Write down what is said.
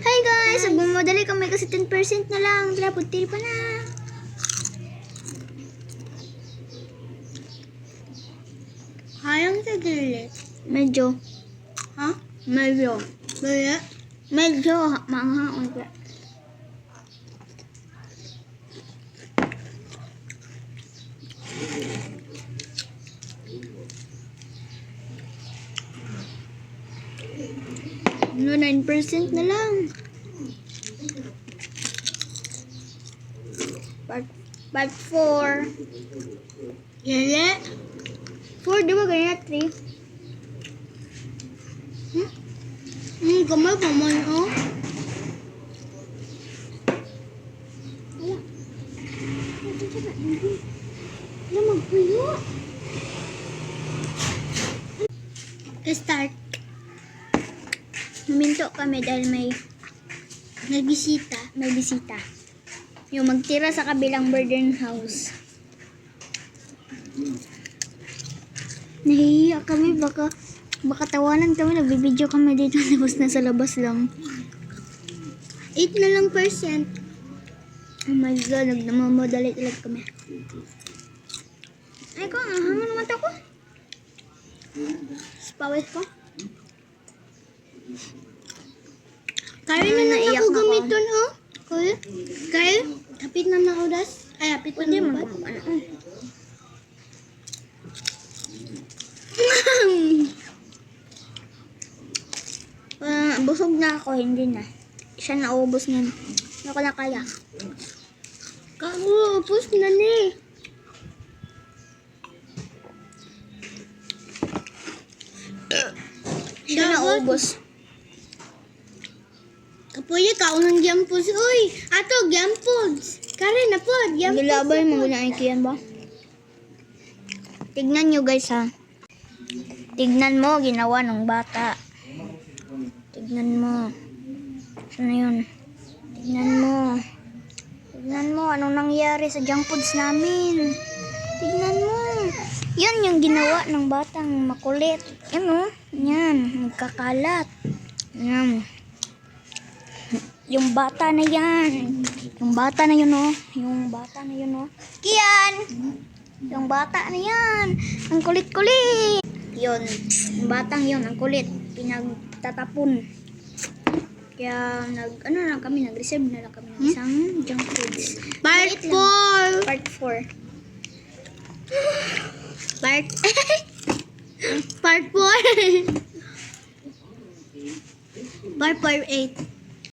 Hi guys! Magmamadali kami kasi 10% na lang. Tara, putir pa na. Hayang sa dili. Medyo. Ha? Medyo. Baya? Medyo maanghaon ka. No, 9% na lang. Part 4. Yaya? 4, di ba ganyan? 3? Kamay pa man, oh. Ano magpuyo? Start. Huminto kami dahil may Nagbisita. bisita. Yung magtira sa kabilang burden house. Nahihiya kami, baka tawanan kami, nagbibideo kami dito tapos nasa labas lang. 8 na lang percent. Oh my god, nagmamadali talaga kami. Ay ko, ang hama ng mata ko. Pawis ko. Kaya na lang Naiyak ako na ako. gamiton, oh. Kaya? Kaya? Hapit na na oras. Ay, hapit na Pwede na mo ba? Busog na ako, hindi na. Siya naubos niyan. Hindi ko na kaya. Kaupos na ni. Siya naubos. Kapoy, kaunang giampos. Uy, ato, giampos. Kare na po, giampos. Gilabay mo na ikiyan ba? Tignan nyo guys ha. Tignan mo, ginawa ng bata. Tignan mo. Saan na yun? Tignan mo. Tignan mo, anong nangyari sa junk foods namin. Tignan mo. Yan yung ginawa ng batang makulit. Yan o. Yan. Nagkakalat. Yan. Yung bata na yan. Yung bata na yun o. Yung bata na yun o. Kian! Yung bata na yan. Ang kulit-kulit. Yun. Yung batang yun. Ang kulit. Pinagtatapon. Kaya nag-reserve na lang kami ng isang junk foods. Part Wait lang. 4. Part 4. Part Part 4. Part 8.